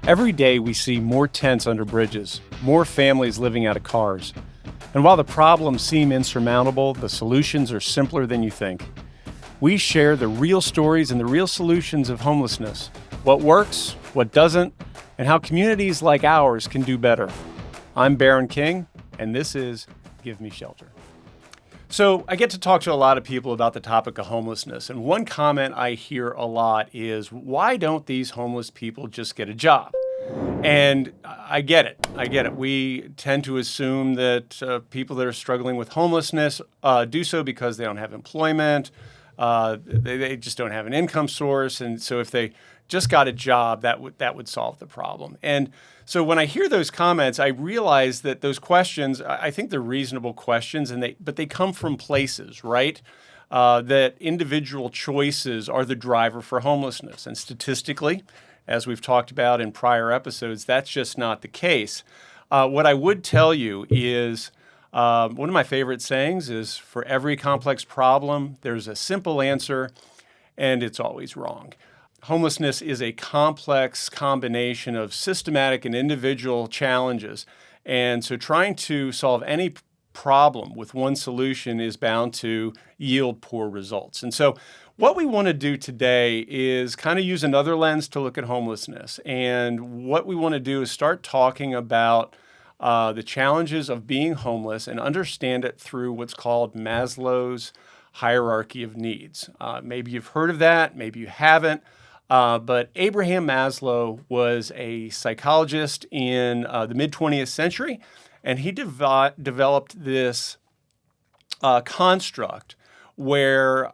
Every day we see more tents under bridges, more families living out of cars. And while the problems seem insurmountable, the solutions are simpler than you think. We share the real stories and the real solutions of homelessness, what works, what doesn't, and how communities like ours can do better. I'm Baron King, and this is Give Me Shelter. So I get to talk to a lot of people about the topic of homelessness, and one comment I hear a lot is, why don't these homeless people just get a job? And I get it. We tend to assume that people that are struggling with homelessness do so because they don't have employment, they just don't have an income source, and so if they just got a job, that would solve the problem. And so when I hear those comments, I realize that those questions, I think they're reasonable questions, but they come from places, right? That individual choices are the driver for homelessness. And statistically, as we've talked about in prior episodes, that's just not the case. What I would tell you is one of my favorite sayings is, for every complex problem, there's a simple answer, and it's always wrong. Homelessness is a complex combination of systematic and individual challenges. And so trying to solve any problem with one solution is bound to yield poor results. And so what we want to do today is kind of use another lens to look at homelessness. And what we want to do is start talking about the challenges of being homeless and understand it through what's called Maslow's hierarchy of needs. Maybe you've heard of that, maybe you haven't. But Abraham Maslow was a psychologist in the mid-20th century, and he developed this construct where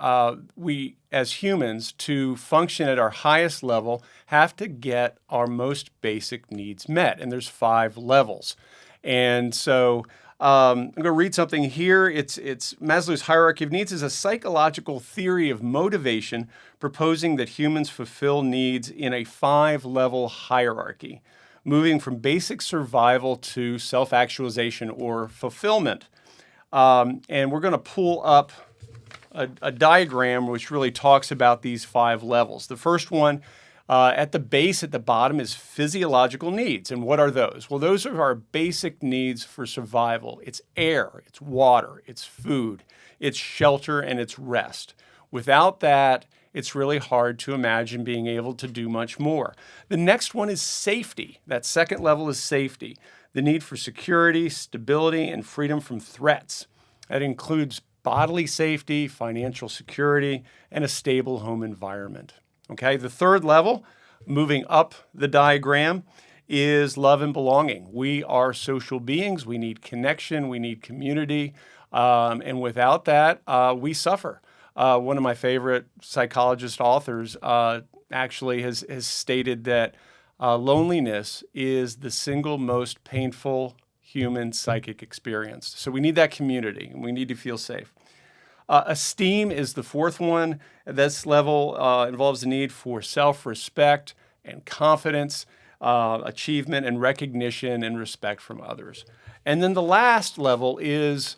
we, as humans, to function at our highest level, have to get our most basic needs met. And there's 5 levels. And so I'm going to read something here. It's Maslow's hierarchy of needs is a psychological theory of motivation proposing that humans fulfill needs in a 5-level hierarchy, moving from basic survival to self-actualization or fulfillment. And we're going to pull up a diagram which really talks about these 5 levels. The first one, at the base, at the bottom, is physiological needs. And what are those? Well, those are our basic needs for survival. It's air, it's water, it's food, it's shelter, and it's rest. Without that, it's really hard to imagine being able to do much more. The next one is safety. That second level is safety. The need for security, stability, and freedom from threats. That includes bodily safety, financial security, and a stable home environment. Okay, the third level, moving up the diagram, is love and belonging. We are social beings. We need connection. We need community. And without that, we suffer. One of my favorite psychologist authors actually has stated that loneliness is the single most painful human psychic experience. So we need that community, and we need to feel safe. Esteem is the fourth one. This level involves the need for self-respect and confidence, achievement and recognition and respect from others. And then the last level is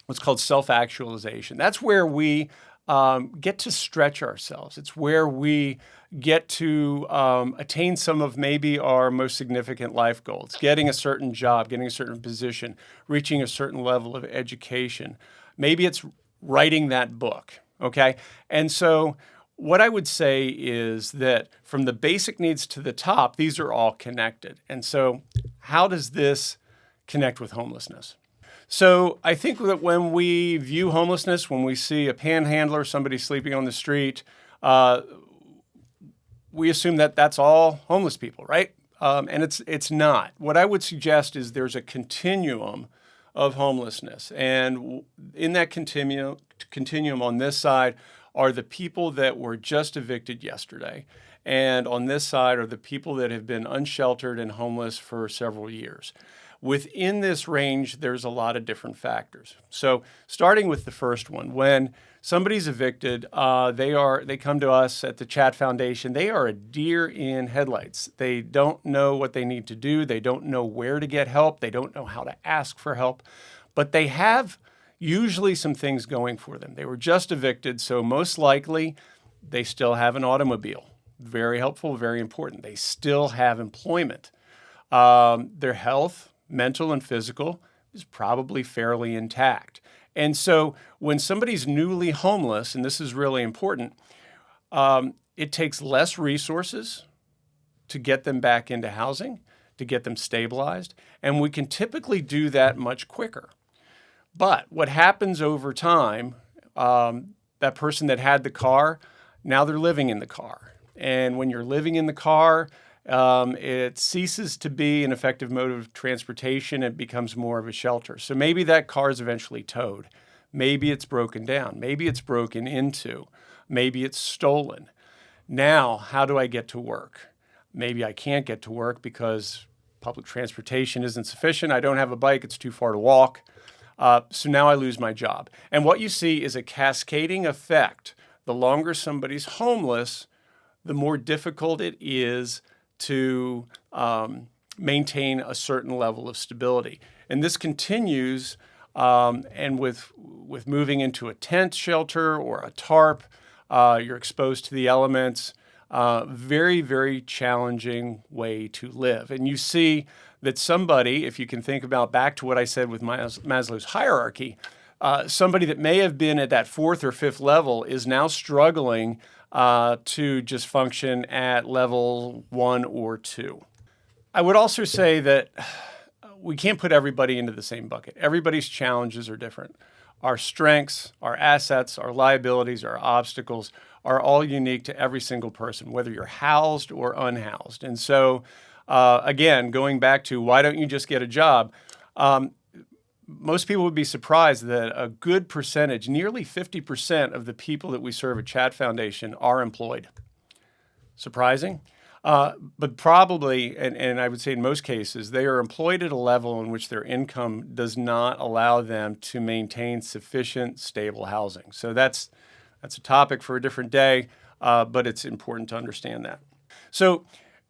what's called self-actualization. That's where we get to stretch ourselves. It's where we get to attain some of maybe our most significant life goals, getting a certain job, getting a certain position, reaching a certain level of education. Maybe it's writing that book, okay? And so what I would say is that from the basic needs to the top, these are all connected. And so how does this connect with homelessness? So I think that when we view homelessness, when we see a panhandler, somebody sleeping on the street, we assume that that's all homeless people, right? And it's not. What I would suggest is there's a continuum of homelessness. And in that continuum on this side are the people that were just evicted yesterday. And on this side are the people that have been unsheltered and homeless for several years. Within this range, there's a lot of different factors. So starting with the first one, when somebody's evicted, they come to us at the Chat Foundation. They are a deer in headlights. They don't know what they need to do. They don't know where to get help. They don't know how to ask for help. But they have usually some things going for them. They were just evicted, so most likely they still have an automobile. very helpful, very important. They still have employment. Their health, mental and physical, is probably fairly intact. And so when somebody's newly homeless, and this is really important, it takes less resources to get them back into housing, to get them stabilized, and we can typically do that much quicker. But what happens over time, that person that had the car, now they're living in the car. And when you're living in the car, it ceases to be an effective mode of transportation. It becomes more of a shelter. So maybe that car is eventually towed. Maybe it's broken down. Maybe it's broken into. Maybe it's stolen. Now, how do I get to work? Maybe I can't get to work because public transportation isn't sufficient. I don't have a bike. It's too far to walk. So now I lose my job. And what you see is a cascading effect. The longer somebody's homeless, the more difficult it is to maintain a certain level of stability. And this continues, and with moving into a tent shelter or a tarp, you're exposed to the elements. Very, very challenging way to live. And you see that somebody, if you can think about back to what I said with Maslow's hierarchy, somebody that may have been at that fourth or fifth level is now struggling to just function at level 1 or 2. I would also say that we can't put everybody into the same bucket. Everybody's challenges are different. Our strengths, our assets, our liabilities, our obstacles are all unique to every single person, whether you're housed or unhoused. And so, again, going back to why don't you just get a job? Most people would be surprised that a good percentage, nearly 50% of the people that we serve at Chat Foundation are employed. Surprising? But probably, and I would say in most cases, they are employed at a level in which their income does not allow them to maintain sufficient, stable housing. So that's a topic for a different day, but it's important to understand that. So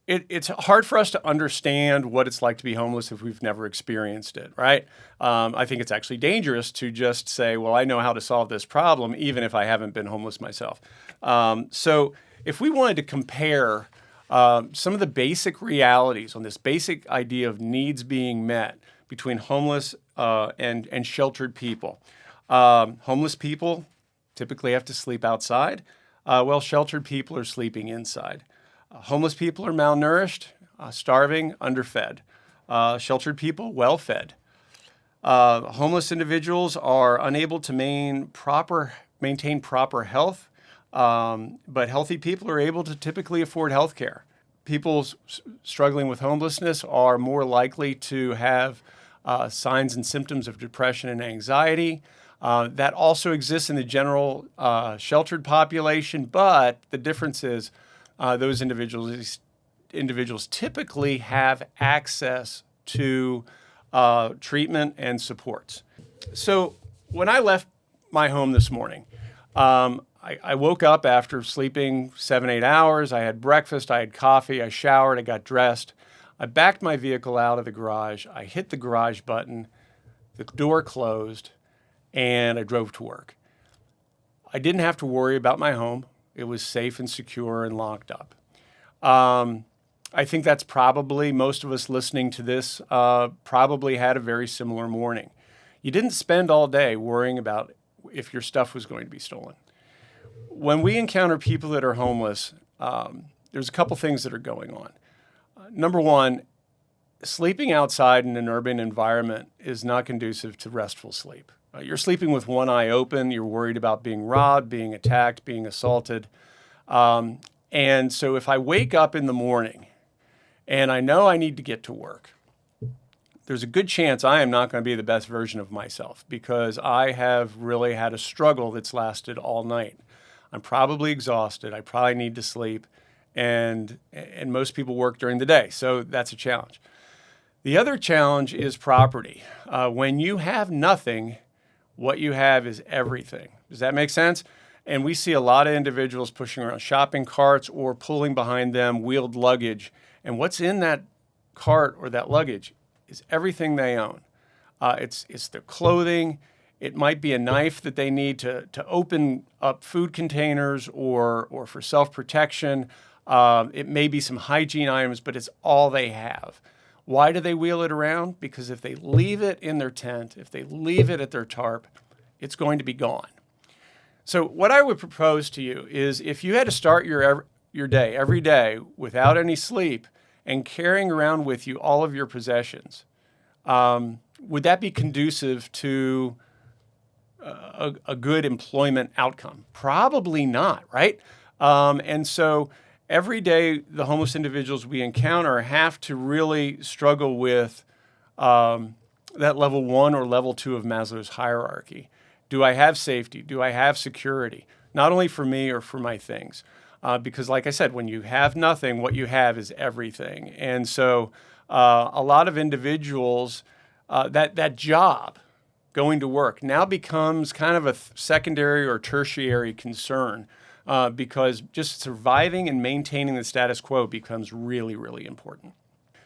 it's hard for us to understand what it's like to be homeless if we've never experienced it, right? I think it's actually dangerous to just say, well, I know how to solve this problem, even if I haven't been homeless myself. So if we wanted to compare some of the basic realities on this basic idea of needs being met between homeless and sheltered people. Homeless people typically have to sleep outside, while sheltered people are sleeping inside. Homeless people are malnourished, starving, underfed. Sheltered people, well-fed. Homeless individuals are unable to maintain proper health, but healthy people are able to typically afford health care. People struggling with homelessness are more likely to have signs and symptoms of depression and anxiety. That also exists in the general sheltered population, but the difference is those individuals typically have access to treatment and supports. So when I left my home this morning, I woke up after sleeping 7-8 hours. I had breakfast, I had coffee, I showered, I got dressed. I backed my vehicle out of the garage. I hit the garage button, the door closed, and I drove to work. I didn't have to worry about my home. It was safe and secure and locked up. I think that's probably, most of us listening to this probably had a very similar morning. You didn't spend all day worrying about if your stuff was going to be stolen. When we encounter people that are homeless, there's a couple things that are going on. Number one, sleeping outside in an urban environment is not conducive to restful sleep. You're sleeping with one eye open. You're worried about being robbed, being attacked, being assaulted. And so if I wake up in the morning and I know I need to get to work, there's a good chance I am not going to be the best version of myself because I have really had a struggle that's lasted all night. I'm probably exhausted. I probably need to sleep. And most people work during the day, so that's a challenge. The other challenge is property. When you have nothing, what you have is everything. Does that make sense? And we see a lot of individuals pushing around shopping carts or pulling behind them wheeled luggage. And what's in that cart or that luggage is everything they own. It's their clothing. It might be a knife that they need to open up food containers or for self-protection. It may be some hygiene items, but it's all they have. Why do they wheel it around? Because if they leave it in their tent, if they leave it at their tarp, it's going to be gone. So what I would propose to you is if you had to start your day every day without any sleep and carrying around with you all of your possessions, would that be conducive to a good employment outcome? Probably not, right? And so every day the homeless individuals we encounter have to really struggle with that level 1 or level 2 of Maslow's hierarchy. Do I have safety? Do I have security? Not only for me or for my things. Because like I said, when you have nothing, what you have is everything. And so a lot of individuals, that job, going to work, now becomes kind of a secondary or tertiary concern because just surviving and maintaining the status quo becomes really, really important.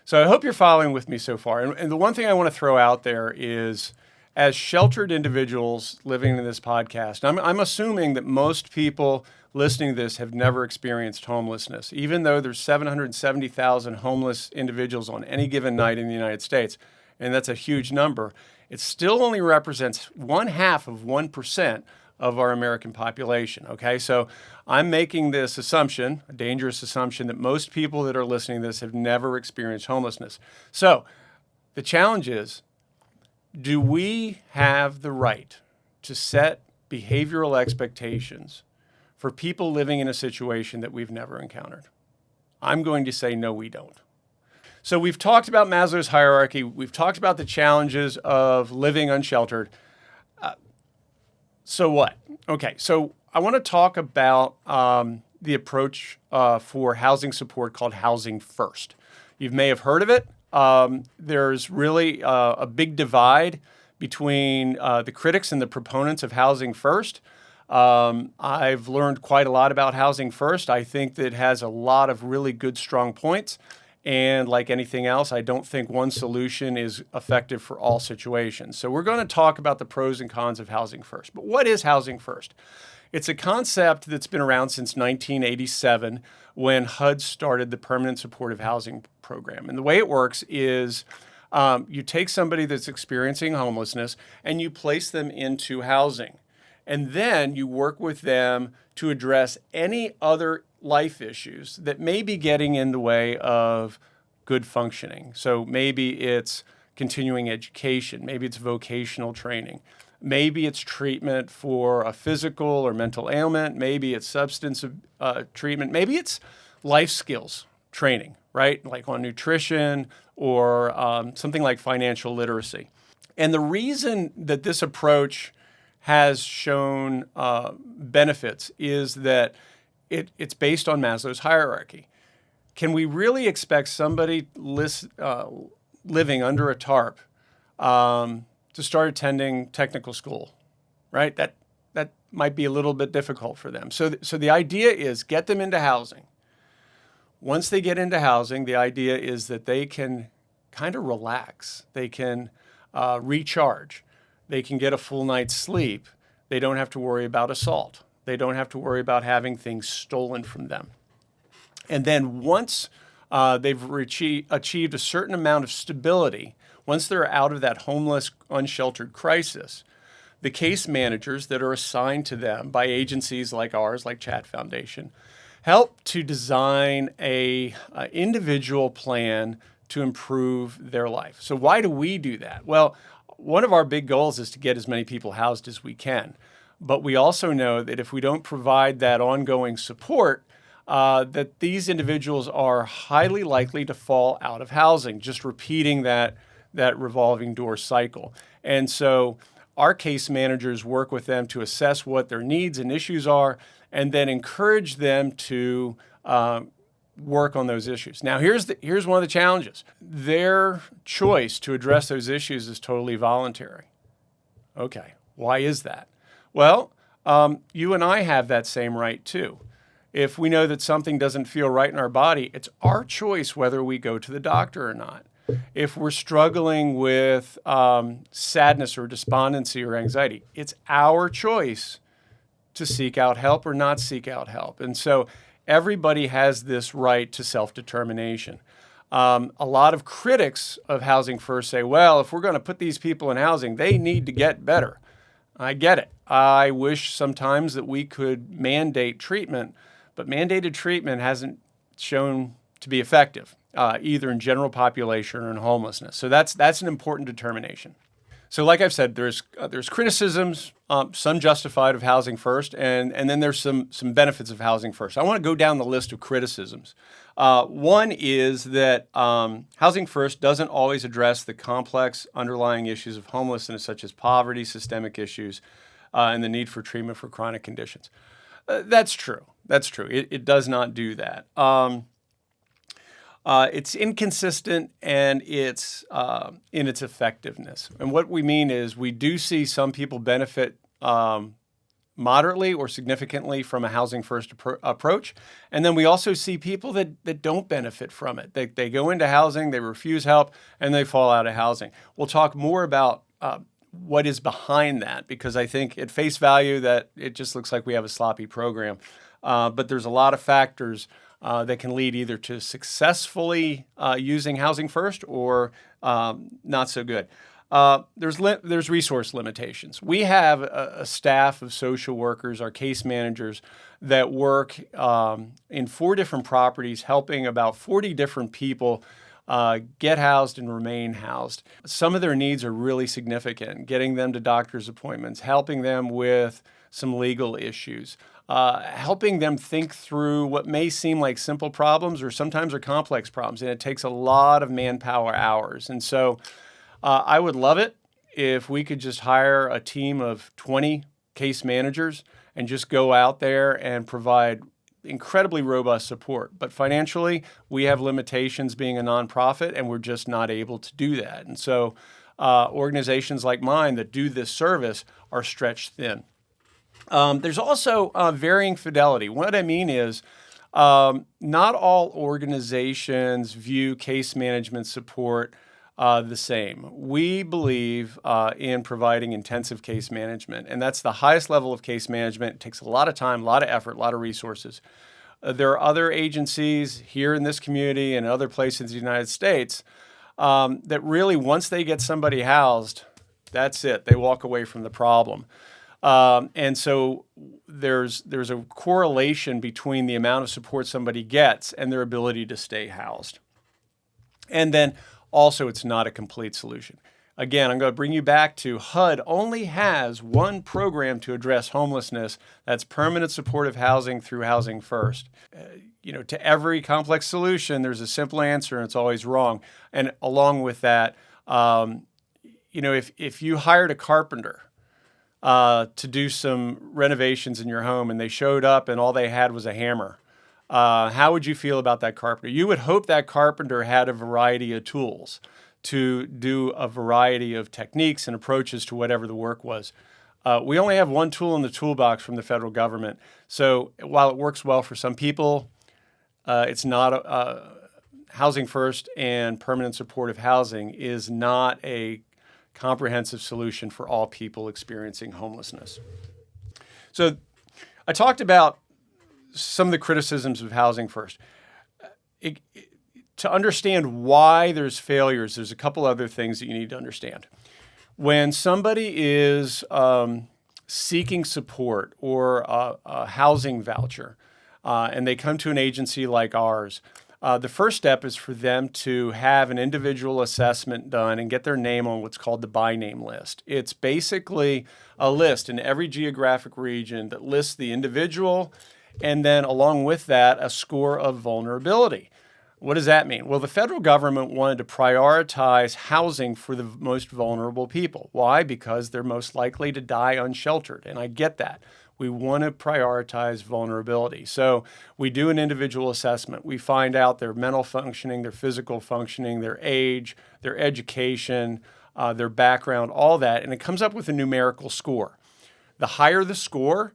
So I hope you're following with me so far. And the one thing I want to throw out there is, as sheltered individuals living in this podcast, I'm assuming that most people listening to this have never experienced homelessness, even though there's 770,000 homeless individuals on any given night in the United States, and that's a huge number. It still only represents 0.5% of our American population, okay? So I'm making this assumption, a dangerous assumption, that most people that are listening to this have never experienced homelessness. So the challenge is, do we have the right to set behavioral expectations for people living in a situation that we've never encountered? I'm going to say no, we don't. So we've talked about Maslow's hierarchy. We've talked about the challenges of living unsheltered. So what? Okay, so I want to talk about the approach for housing support called Housing First. You may have heard of it. There's really a big divide between the critics and the proponents of Housing First. I've learned quite a lot about Housing First. I think that it has a lot of really good, strong points. And like anything else, I don't think one solution is effective for all situations. So we're going to talk about the pros and cons of Housing First. But what is Housing First? It's a concept that's been around since 1987 when HUD started the Permanent Supportive Housing Program. And the way it works is you take somebody that's experiencing homelessness and you place them into housing. And then you work with them to address any other life issues that may be getting in the way of good functioning. So maybe it's continuing education, maybe it's vocational training, maybe it's treatment for a physical or mental ailment, maybe it's substance treatment, maybe it's life skills training, right? Like on nutrition or something like financial literacy. And the reason that this approach has shown benefits is that it's based on Maslow's hierarchy. Can we really expect somebody living under a tarp to start attending technical school, right? That might be a little bit difficult for them. So the idea is get them into housing. Once they get into housing, the idea is that they can kind of relax. They can recharge. They can get a full night's sleep. They don't have to worry about assault. They don't have to worry about having things stolen from them. And then once they've achieved a certain amount of stability, once they're out of that homeless, unsheltered crisis, the case managers that are assigned to them by agencies like ours, like Chat Foundation, help to design a individual plan to improve their life. So why do we do that? Well, one of our big goals is to get as many people housed as we can. But we also know that if we don't provide that ongoing support, that these individuals are highly likely to fall out of housing, just repeating that revolving door cycle. And so our case managers work with them to assess what their needs and issues are, and then encourage them to work on those issues. Now, here's one of the challenges. Their choice to address those issues is totally voluntary. Okay, why is that? Well, you and I have that same right too. If we know that something doesn't feel right in our body, it's our choice whether we go to the doctor or not. If we're struggling with sadness or despondency or anxiety, it's our choice to seek out help or not seek out help. And so everybody has this right to self-determination. A lot of critics of Housing First say, well, if we're going to put these people in housing, they need to get better. I get it. I wish sometimes that we could mandate treatment, but mandated treatment hasn't shown to be effective, either in general population or in homelessness. So that's an important determination. So like I've said, there's criticisms, some justified, of Housing First, and then there's some benefits of Housing First. I want to go down the list of criticisms. One is that Housing First doesn't always address the complex underlying issues of homelessness, such as poverty, systemic issues, and the need for treatment for chronic conditions. That's true. That's true. It does not do that. It's inconsistent and it's in its effectiveness. And what we mean is we do see some people benefit moderately or significantly from a Housing First approach. And then we also see people that don't benefit from it. They go into housing, they refuse help, and they fall out of housing. We'll talk more about what is behind that, because I think at face value that it just looks like we have a sloppy program. But there's a lot of factors that can lead either to successfully using Housing First or not so good. There's resource limitations. We have a staff of social workers, our case managers, that work in 4 different properties, helping about 40 different people get housed and remain housed. Some of their needs are really significant, getting them to doctor's appointments, helping them with some legal issues, helping them think through what may seem like simple problems or sometimes are complex problems, and it takes a lot of manpower hours. And so I would love it if we could just hire a team of 20 case managers and just go out there and provide incredibly robust support. But financially, we have limitations being a nonprofit, and we're just not able to do that. And so organizations like mine that do this service are stretched thin. There's also varying fidelity. What I mean is not all organizations view case management support the same. We believe in providing intensive case management, and that's the highest level of case management. It takes a lot of time, a lot of effort, a lot of resources. There are other agencies here in this community and other places in the United States that really, once they get somebody housed, that's it. They walk away from the problem. And so there's a correlation between the amount of support somebody gets and their ability to stay housed. And then also, it's not a complete solution. Again, I'm going to bring you back to HUD only has one program to address homelessness. That's permanent supportive housing through Housing First. To every complex solution, there's a simple answer, and it's always wrong. And along with that, if you hired a carpenter to do some renovations in your home and they showed up and all they had was a hammer, how would you feel about that carpenter? You would hope that carpenter had a variety of tools to do a variety of techniques and approaches to whatever the work was. We only have one tool in the toolbox from the federal government. So while it works well for some people, it's not Housing First and permanent supportive housing is not a comprehensive solution for all people experiencing homelessness. So I talked about some of the criticisms of Housing First. To understand why there's failures, there's a couple other things that you need to understand. When somebody is seeking support or a housing voucher, and they come to an agency like ours, the first step is for them to have an individual assessment done and get their name on what's called the by name list. It's basically a list in every geographic region that lists the individual, and then along with that, a score of vulnerability. What does that mean? Well, the federal government wanted to prioritize housing for the most vulnerable people. Why? Because they're most likely to die unsheltered, and I get that. We want to prioritize vulnerability. So we do an individual assessment. We find out their mental functioning, their physical functioning, their age, their education, their background, all that, and it comes up with a numerical score. The higher the score,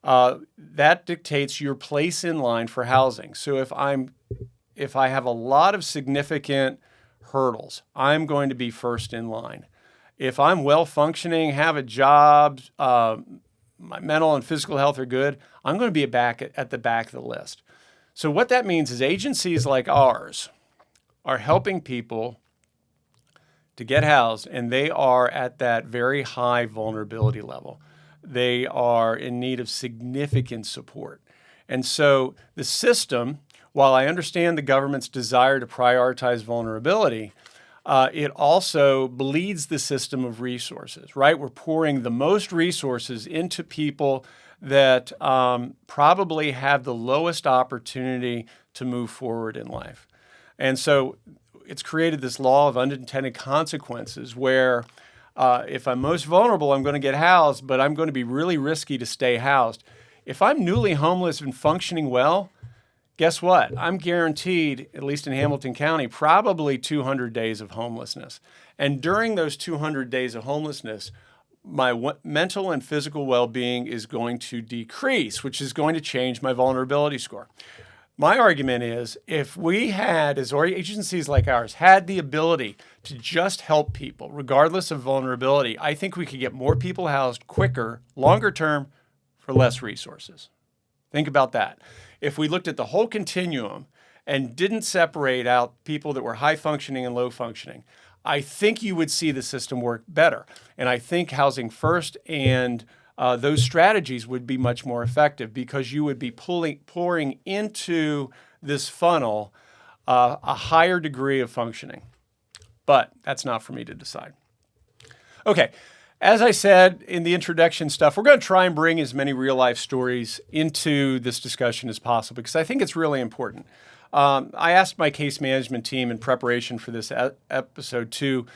that dictates your place in line for housing. So if I have a lot of significant hurdles, I'm going to be first in line. If I'm well functioning, have a job, my mental and physical health are good, I'm going to be at the back of the list. So what that means is agencies like ours are helping people to get housed, and they are at that very high vulnerability level. They are in need of significant support. And so the system, while I understand the government's desire to prioritize vulnerability, it also bleeds the system of resources, right? We're pouring the most resources into people that probably have the lowest opportunity to move forward in life. And so it's created this law of unintended consequences where if I'm most vulnerable, I'm going to get housed, but I'm going to be really risky to stay housed. If I'm newly homeless and functioning well, guess what? I'm guaranteed, at least in Hamilton County, probably 200 days of homelessness. And during those 200 days of homelessness, my mental and physical well-being is going to decrease, which is going to change my vulnerability score. My argument is if we had, as agencies like ours, had the ability to just help people, regardless of vulnerability, I think we could get more people housed quicker, longer term, for less resources. Think about that. If we looked at the whole continuum and didn't separate out people that were high functioning and low functioning, I think you would see the system work better. And I think Housing First and those strategies would be much more effective because you would be pouring into this funnel a higher degree of functioning. But that's not for me to decide. Okay, as I said in the introduction stuff, we're going to try and bring as many real-life stories into this discussion as possible because I think it's really important. I asked my case management team in preparation for this episode to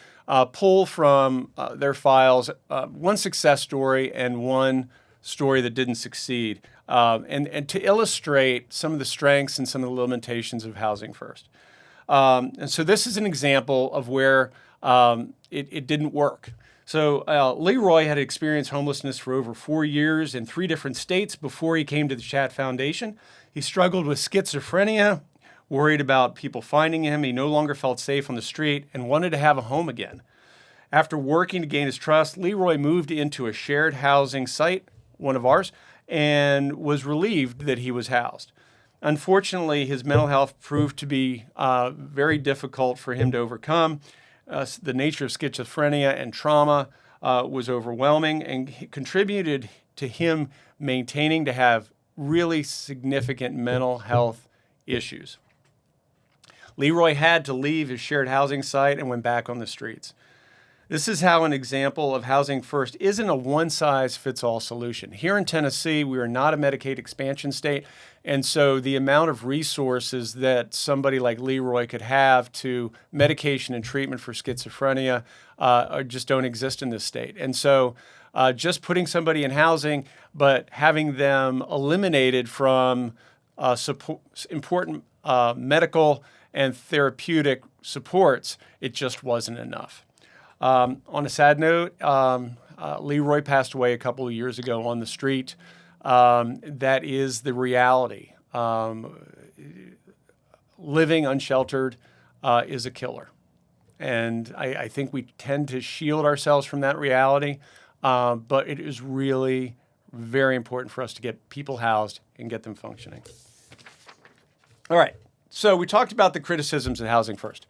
pull from their files one success story and one story that didn't succeed, and to illustrate some of the strengths and some of the limitations of Housing First. And so this is an example of where it didn't work. So Leroy had experienced homelessness for over 4 years in 3 different states before he came to the Chat Foundation. He struggled with schizophrenia, worried about people finding him. He no longer felt safe on the street and wanted to have a home again. After working to gain his trust, Leroy moved into a shared housing site, one of ours, and was relieved that he was housed. Unfortunately, his mental health proved to be very difficult for him to overcome. The nature of schizophrenia and trauma was overwhelming and contributed to him maintaining to have really significant mental health issues. Leroy had to leave his shared housing site and went back on the streets. This is how an example of Housing First isn't a one-size-fits-all solution. Here in Tennessee, we are not a Medicaid expansion state, and so the amount of resources that somebody like Leroy could have to medication and treatment for schizophrenia just don't exist in this state. And so just putting somebody in housing, but having them eliminated from important medical and therapeutic supports, it just wasn't enough. On a sad note, Leroy passed away a couple of years ago on the street. That is the reality. Living unsheltered is a killer. And I think we tend to shield ourselves from that reality, but it is really very important for us to get people housed and get them functioning. All right, so we talked about the criticisms of Housing First.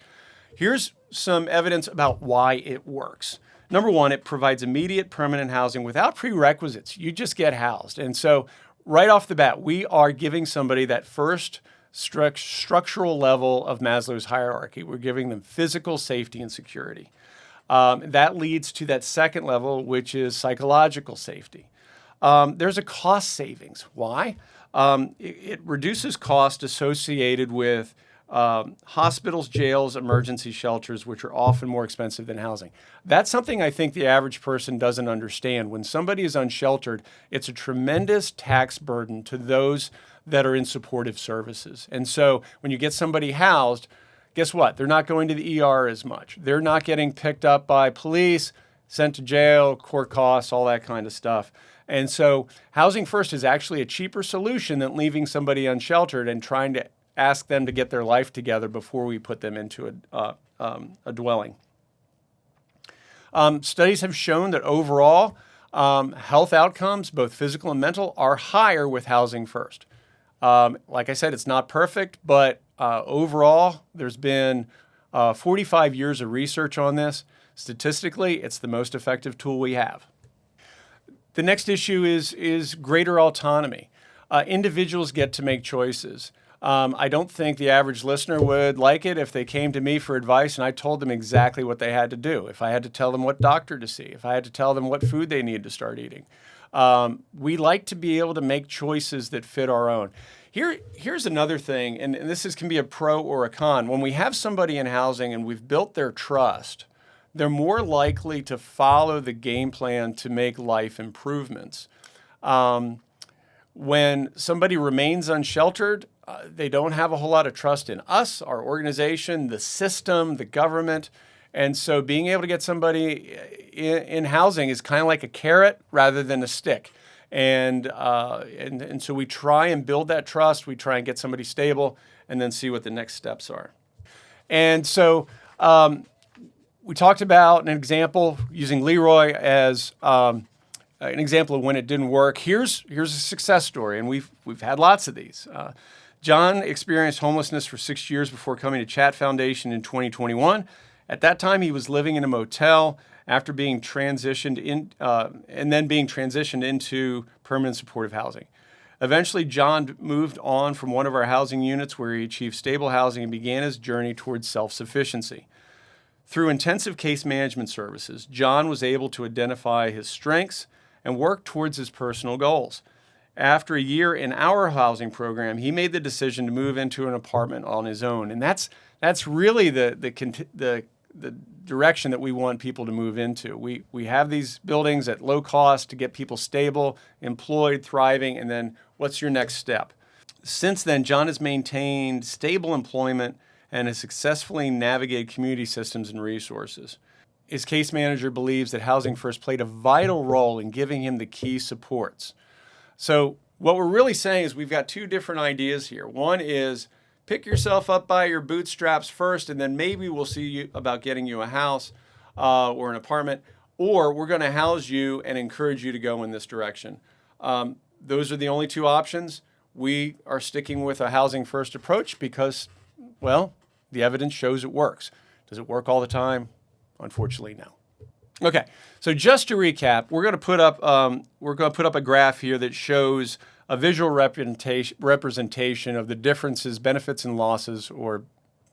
Here's some evidence about why it works. Number one, it provides immediate permanent housing without prerequisites. You just get housed. And so right off the bat, we are giving somebody that first structural level of Maslow's hierarchy. We're giving them physical safety and security. That leads to that second level, which is psychological safety. There's a cost savings. Why? It reduces cost associated with hospitals, jails, emergency shelters, which are often more expensive than housing. That's something I think the average person doesn't understand. When somebody is unsheltered, it's a tremendous tax burden to those that are in supportive services. And so when you get somebody housed, guess what? They're not going to the ER as much. They're not getting picked up by police, sent to jail, court costs, all that kind of stuff. And so Housing First is actually a cheaper solution than leaving somebody unsheltered and trying to ask them to get their life together before we put them into a dwelling. Studies have shown that overall health outcomes, both physical and mental, are higher with Housing First. Like I said, it's not perfect, but overall, there's been 45 years of research on this. Statistically, it's the most effective tool we have. The next issue is greater autonomy. Individuals get to make choices. I don't think the average listener would like it if they came to me for advice and I told them exactly what they had to do. If I had to tell them what doctor to see, if I had to tell them what food they needed to start eating. We like to be able to make choices that fit our own. Here's another thing, and this can be a pro or a con. When we have somebody in housing and we've built their trust, they're more likely to follow the game plan to make life improvements. When somebody remains unsheltered, they don't have a whole lot of trust in us, our organization, the system, the government. And so being able to get somebody in housing is kind of like a carrot rather than a stick. And so we try and build that trust. We try and get somebody stable and then see what the next steps are. And so we talked about an example using Leroy as an example of when it didn't work. Here's a success story, and we've had lots of these. John experienced homelessness for 6 years before coming to Chat Foundation in 2021. At that time, he was living in a motel after being transitioned into permanent supportive housing. Eventually, John moved on from one of our housing units where he achieved stable housing and began his journey towards self-sufficiency. Through intensive case management services, John was able to identify his strengths and work towards his personal goals. After a year in our housing program, he made the decision to move into an apartment on his own. And that's really the direction that we want people to move into. We have these buildings at low cost to get people stable, employed, thriving, and then what's your next step? Since then, John has maintained stable employment and has successfully navigated community systems and resources. His case manager believes that Housing First played a vital role in giving him the key supports. So what we're really saying is we've got two different ideas here. One is pick yourself up by your bootstraps first, and then maybe we'll see about getting you a house or an apartment, or we're going to house you and encourage you to go in this direction. Those are the only two options. We are sticking with a Housing First approach because, well, the evidence shows it works. Does it work all the time? Unfortunately, no. Okay, so just to recap, we're going to put up a graph here that shows a visual representation of the differences, benefits and losses, or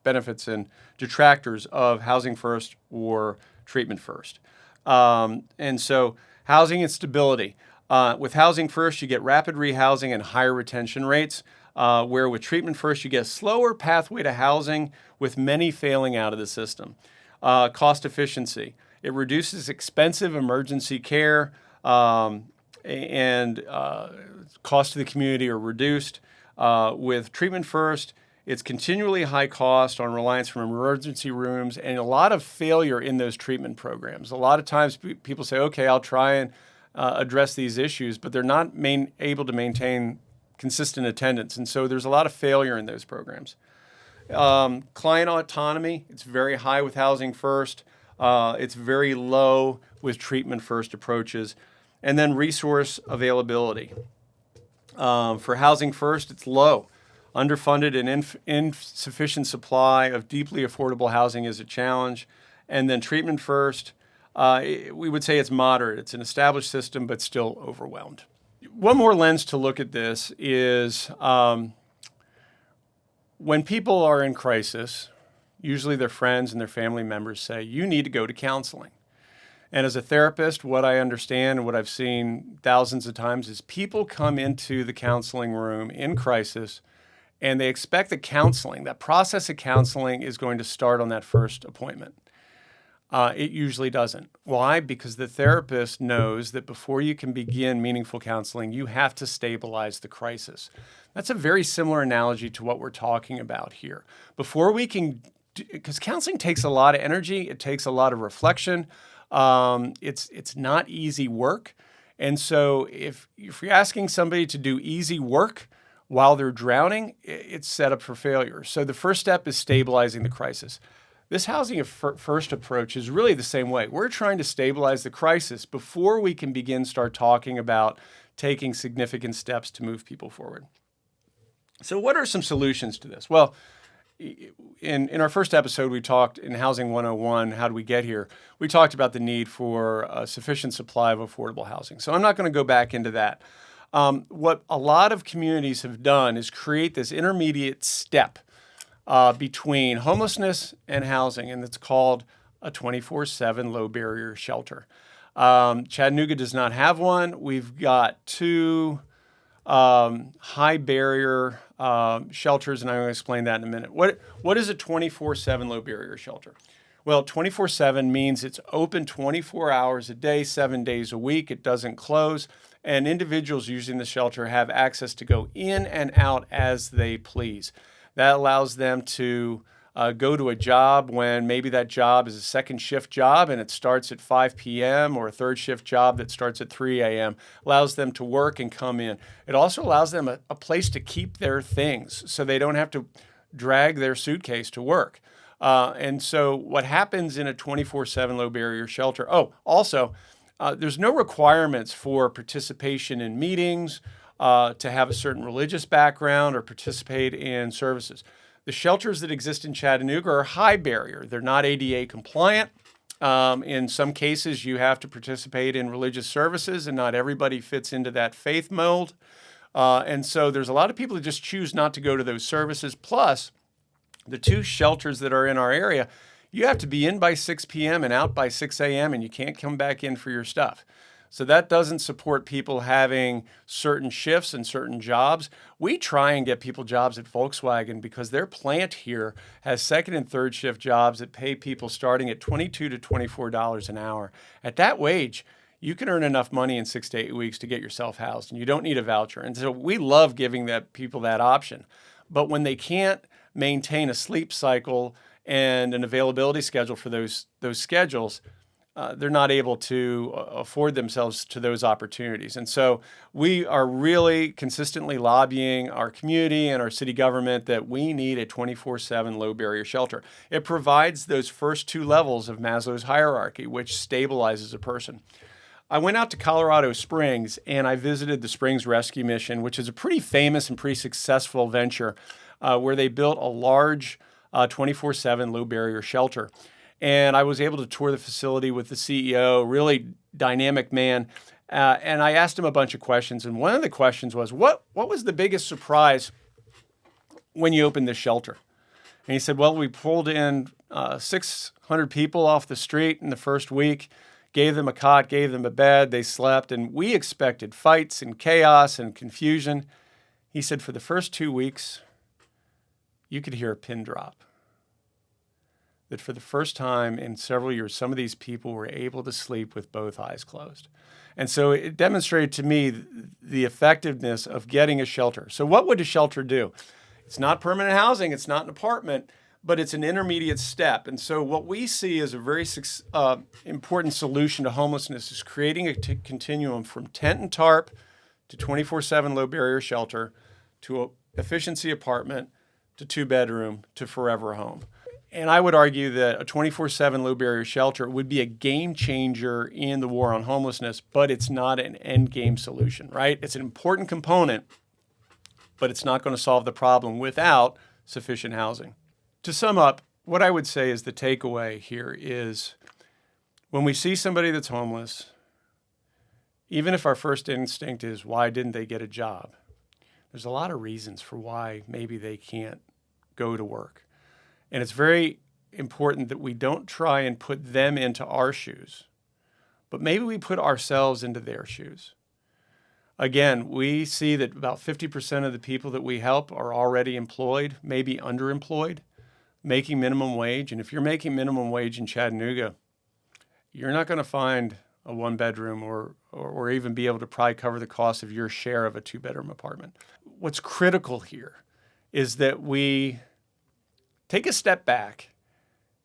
benefits and detractors of Housing First or Treatment First. And so housing and stability. With Housing First, you get rapid rehousing and higher retention rates, where with Treatment First, you get a slower pathway to housing with many failing out of the system. Cost efficiency. It reduces expensive emergency care and costs to the community are reduced. With Treatment First, it's continually high cost on reliance from emergency rooms and a lot of failure in those treatment programs. A lot of times people say, okay, I'll try and address these issues, but they're not able to maintain consistent attendance. And so there's a lot of failure in those programs. Client autonomy, it's very high with Housing First. It's very low with Treatment First approaches. And then resource availability. For Housing First, it's low. Underfunded and insufficient supply of deeply affordable housing is a challenge. And then Treatment First, we would say it's moderate. It's an established system, but still overwhelmed. One more lens to look at this is when people are in crisis, usually their friends and their family members say, you need to go to counseling. And as a therapist, what I understand and what I've seen thousands of times is people come into the counseling room in crisis and they expect that process of counseling is going to start on that first appointment. It usually doesn't. Why? Because the therapist knows that before you can begin meaningful counseling, you have to stabilize the crisis. That's a very similar analogy to what we're talking about here. Before we can, because counseling takes a lot of energy, it takes a lot of reflection. It's not easy work. And so if you're asking somebody to do easy work while they're drowning, it's set up for failure. So the first step is stabilizing the crisis. This Housing First approach is really the same way. We're trying to stabilize the crisis before we can start talking about taking significant steps to move people forward. So what are some solutions to this? Well, in our first episode, we talked in Housing 101, how do we get here? We talked about the need for a sufficient supply of affordable housing. So I'm not going to go back into that. What a lot of communities have done is create this intermediate step between homelessness and housing, and it's called a 24/7 low barrier shelter. Chattanooga does not have one. We've got two high barrier shelters, and I'm going to explain that in a minute. What is a 24/7 low barrier shelter? Well, 24/7 means it's open 24 hours a day, 7 days a week. It doesn't close, and individuals using the shelter have access to go in and out as they please. That allows them to go to a job when maybe that job is a second shift job and it starts at 5 p.m. or a third shift job that starts at 3 a.m. Allows them to work and come in. It also allows them a place to keep their things so they don't have to drag their suitcase to work. And so what happens in a 24/7 low barrier shelter, there's no requirements for participation in meetings, to have a certain religious background or participate in services. The shelters that exist in Chattanooga are high barrier. They're not ADA compliant. In some cases, you have to participate in religious services, and not everybody fits into that faith mold. And so there's a lot of people that just choose not to go to those services. Plus, the two shelters that are in our area, you have to be in by 6 p.m. and out by 6 a.m., and you can't come back in for your stuff. So that doesn't support people having certain shifts and certain jobs. We try and get people jobs at Volkswagen because their plant here has second and third shift jobs that pay people starting at $22 to $24 an hour. At that wage, you can earn enough money in 6 to 8 weeks to get yourself housed, and you don't need a voucher. And so we love giving people that option. But when they can't maintain a sleep cycle and an availability schedule for those schedules, they're not able to afford themselves to those opportunities. And so we are really consistently lobbying our community and our city government that we need a 24/7 low barrier shelter. It provides those first two levels of Maslow's hierarchy, which stabilizes a person. I went out to Colorado Springs and I visited the Springs Rescue Mission, which is a pretty famous and pretty successful venture where they built a large 24/7 low barrier shelter. And I was able to tour the facility with the CEO, really dynamic man. And I asked him a bunch of questions. And one of the questions was, what was the biggest surprise when you opened this shelter? And he said, well, we pulled in 600 people off the street in the first week, gave them a cot, gave them a bed, they slept, and we expected fights and chaos and confusion. He said, for the first 2 weeks, you could hear a pin drop. That for the first time in several years, some of these people were able to sleep with both eyes closed. And so it demonstrated to me the effectiveness of getting a shelter. So what would a shelter do? It's not permanent housing, it's not an apartment, but it's an intermediate step. And so what we see as a very important solution to homelessness is creating a continuum from tent and tarp to 24/7 low barrier shelter to an efficiency apartment to 2-bedroom to forever home. And I would argue that a 24/7 low barrier shelter would be a game changer in the war on homelessness, but it's not an end game solution, right? It's an important component, but it's not going to solve the problem without sufficient housing. To sum up, what I would say is the takeaway here is when we see somebody that's homeless, even if our first instinct is, why didn't they get a job? There's a lot of reasons for why maybe they can't go to work. And it's very important that we don't try and put them into our shoes, but maybe we put ourselves into their shoes. Again, we see that about 50% of the people that we help are already employed, maybe underemployed, making minimum wage. And if you're making minimum wage in Chattanooga, you're not going to find a 1-bedroom or even be able to probably cover the cost of your share of a 2-bedroom apartment. What's critical here is that we take a step back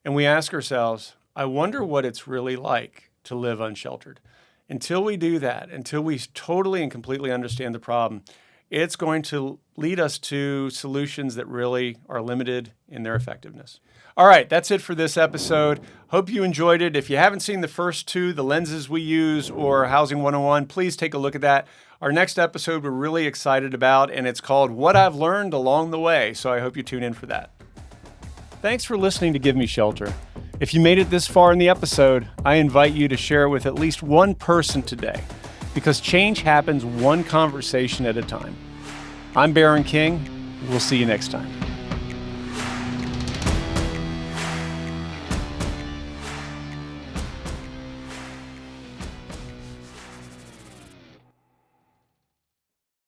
and we ask ourselves, I wonder what it's really like to live unsheltered. Until we do that, until we totally and completely understand the problem, it's going to lead us to solutions that really are limited in their effectiveness. All right, that's it for this episode. Hope you enjoyed it. If you haven't seen the first two, the lenses we use or Housing 101, please take a look at that. Our next episode we're really excited about, and it's called What I've Learned Along the Way, so I hope you tune in for that. Thanks for listening to Give Me Shelter. If you made it this far in the episode, I invite you to share it with at least one person today, because change happens one conversation at a time. I'm Baron King. We'll see you next time.